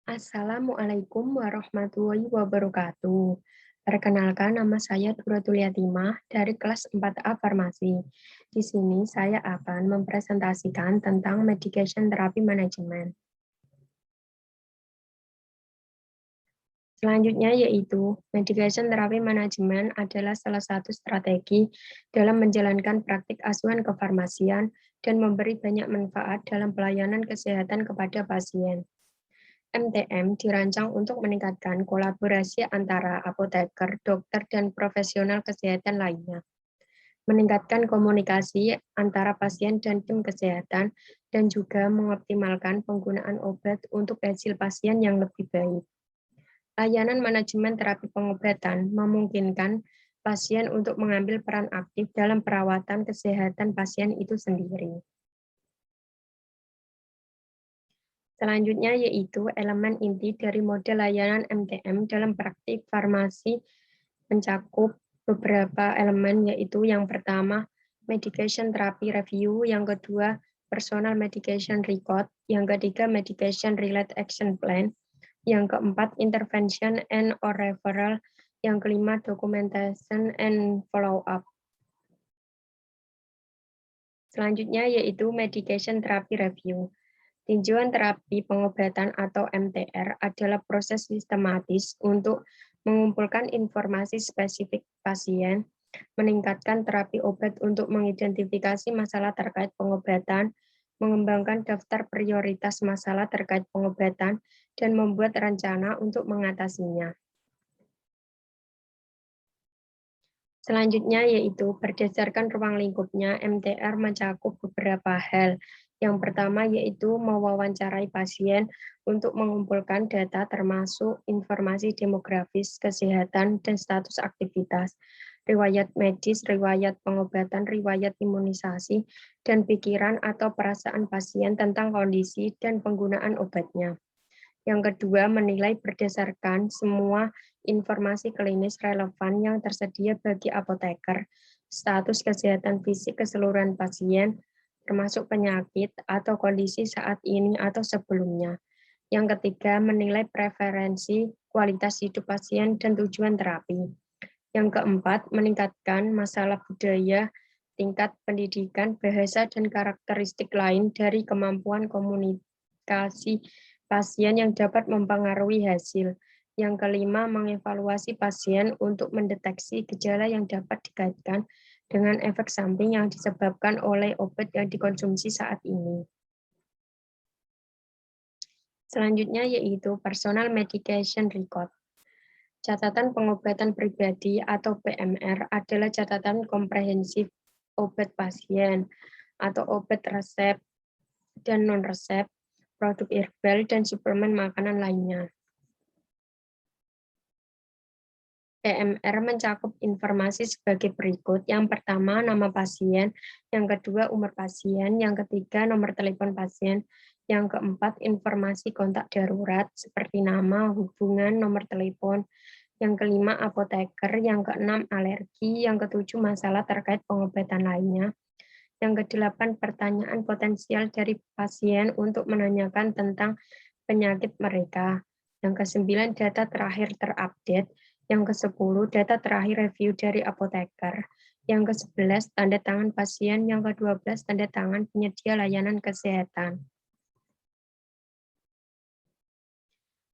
Assalamualaikum warahmatullahi wabarakatuh. Perkenalkan, nama saya Duratul Yatimah dari kelas 4A Farmasi. Di sini saya akan mempresentasikan tentang Medication Therapy Management. Selanjutnya yaitu, Medication Therapy Management adalah salah satu strategi dalam menjalankan praktik asuhan kefarmasian dan memberi banyak manfaat dalam pelayanan kesehatan kepada pasien. MTM dirancang untuk meningkatkan kolaborasi antara apoteker, dokter, dan profesional kesehatan lainnya, meningkatkan komunikasi antara pasien dan tim kesehatan, dan juga mengoptimalkan penggunaan obat untuk hasil pasien yang lebih baik. Layanan manajemen terapi pengobatan memungkinkan pasien untuk mengambil peran aktif dalam perawatan kesehatan pasien itu sendiri. Selanjutnya yaitu elemen inti dari model layanan MTM dalam praktik farmasi mencakup beberapa elemen, yaitu yang pertama medication therapy review, yang kedua personal medication record, yang ketiga medication related action plan, yang keempat intervention and or referral, yang kelima documentation and follow up. Selanjutnya yaitu medication therapy review. Tinjauan terapi pengobatan atau MTR adalah proses sistematis untuk mengumpulkan informasi spesifik pasien, meningkatkan terapi obat untuk mengidentifikasi masalah terkait pengobatan, mengembangkan daftar prioritas masalah terkait pengobatan, dan membuat rencana untuk mengatasinya. Selanjutnya yaitu berdasarkan ruang lingkupnya, MTR mencakup beberapa hal. Yang pertama yaitu mewawancarai pasien untuk mengumpulkan data termasuk informasi demografis, kesehatan, dan status aktivitas, riwayat medis, riwayat pengobatan, riwayat imunisasi, dan pikiran atau perasaan pasien tentang kondisi dan penggunaan obatnya. Yang kedua, menilai berdasarkan semua informasi klinis relevan yang tersedia bagi apoteker, status kesehatan fisik keseluruhan pasien, termasuk penyakit atau kondisi saat ini atau sebelumnya. Yang ketiga, menilai preferensi, kualitas hidup pasien, dan tujuan terapi. Yang keempat, meningkatkan masalah budaya, tingkat pendidikan, bahasa, dan karakteristik lain dari kemampuan komunikasi pasien yang dapat mempengaruhi hasil. Yang kelima, mengevaluasi pasien untuk mendeteksi gejala yang dapat dikaitkan dengan efek samping yang disebabkan oleh obat yang dikonsumsi saat ini. Selanjutnya yaitu personal medication record. Catatan pengobatan pribadi atau PMR adalah catatan komprehensif obat pasien atau obat resep dan non-resep, produk herbal, dan suplemen makanan lainnya. PMR mencakup informasi sebagai berikut. Yang pertama, nama pasien. Yang kedua, umur pasien. Yang ketiga, nomor telepon pasien. Yang keempat, informasi kontak darurat seperti nama, hubungan, nomor telepon. Yang kelima, apoteker. Yang keenam, alergi. Yang ketujuh, masalah terkait pengobatan lainnya. Yang kedelapan, pertanyaan potensial dari pasien untuk menanyakan tentang penyakit mereka. Yang kesembilan, data terakhir terupdate. Yang kesepuluh, data terakhir review dari apoteker. Yang ke-11, tanda tangan pasien. Yang ke-12, tanda tangan penyedia layanan kesehatan.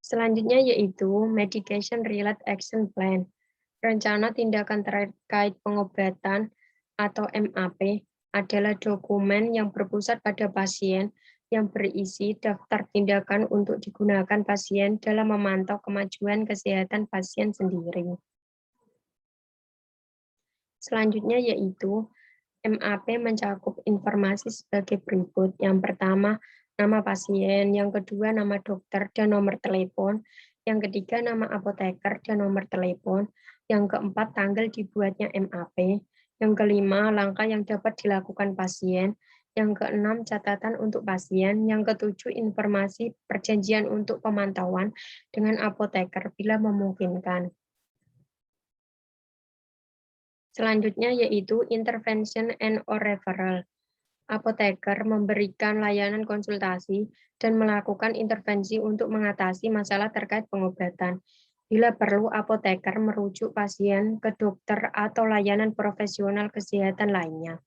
Selanjutnya yaitu Medication Related Action Plan. Rencana tindakan terkait pengobatan atau MAP adalah dokumen yang berpusat pada pasien yang berisi daftar tindakan untuk digunakan pasien dalam memantau kemajuan kesehatan pasien sendiri. Selanjutnya yaitu MAP mencakup informasi sebagai berikut. Yang pertama, nama pasien. Yang kedua, nama dokter dan nomor telepon. Yang ketiga, nama apoteker dan nomor telepon. Yang keempat, tanggal dibuatnya MAP. Yang kelima, langkah yang dapat dilakukan pasien. Yang keenam, catatan untuk pasien. Yang ketujuh, informasi perjanjian untuk pemantauan dengan apoteker bila memungkinkan. Selanjutnya yaitu intervention and or referral. Apoteker memberikan layanan konsultasi dan melakukan intervensi untuk mengatasi masalah terkait pengobatan. Bila perlu, apoteker merujuk pasien ke dokter atau layanan profesional kesehatan lainnya.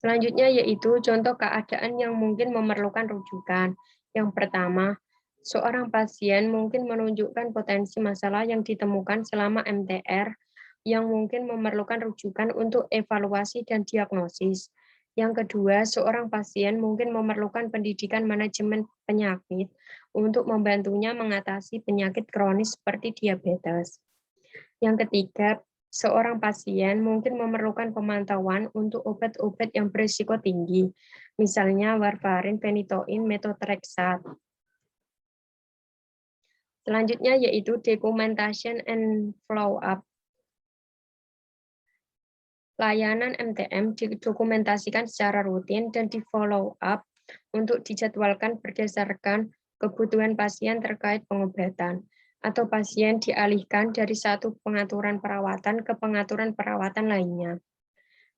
Selanjutnya yaitu contoh keadaan yang mungkin memerlukan rujukan. Yang pertama, seorang pasien mungkin menunjukkan potensi masalah yang ditemukan selama MTR yang mungkin memerlukan rujukan untuk evaluasi dan diagnosis. Yang kedua, seorang pasien mungkin memerlukan pendidikan manajemen penyakit untuk membantunya mengatasi penyakit kronis seperti diabetes. Yang ketiga, seorang pasien mungkin memerlukan pemantauan untuk obat-obat yang berisiko tinggi, misalnya warfarin, phenytoin, methotrexate. Selanjutnya yaitu documentation and follow-up. Layanan MTM didokumentasikan secara rutin dan di-follow up untuk dijadwalkan berdasarkan kebutuhan pasien terkait pengobatan, atau pasien dialihkan dari satu pengaturan perawatan ke pengaturan perawatan lainnya.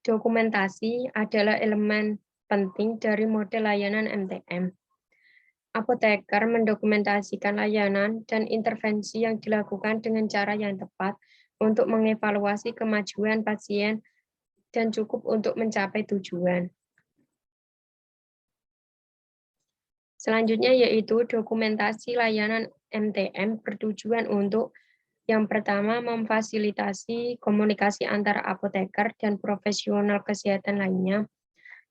Dokumentasi adalah elemen penting dari model layanan MTM. Apoteker mendokumentasikan layanan dan intervensi yang dilakukan dengan cara yang tepat untuk mengevaluasi kemajuan pasien dan cukup untuk mencapai tujuan. Selanjutnya yaitu dokumentasi layanan MTM bertujuan untuk yang pertama memfasilitasi komunikasi antara apoteker dan profesional kesehatan lainnya.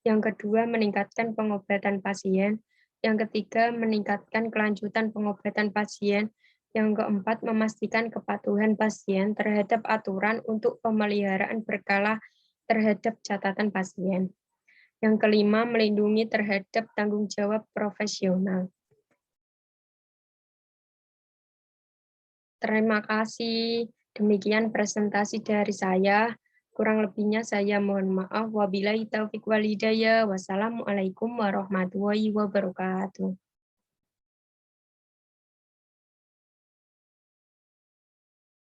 Yang kedua meningkatkan pengobatan pasien. Yang ketiga meningkatkan kelanjutan pengobatan pasien. Yang keempat memastikan kepatuhan pasien terhadap aturan untuk pemeliharaan berkala terhadap catatan pasien. Yang kelima, melindungi terhadap tanggung jawab profesional. Terima kasih. Demikian presentasi dari saya. Kurang lebihnya saya mohon maaf. Wabillahi taufiq wal hidayah. Wassalamualaikum warahmatullahi wabarakatuh.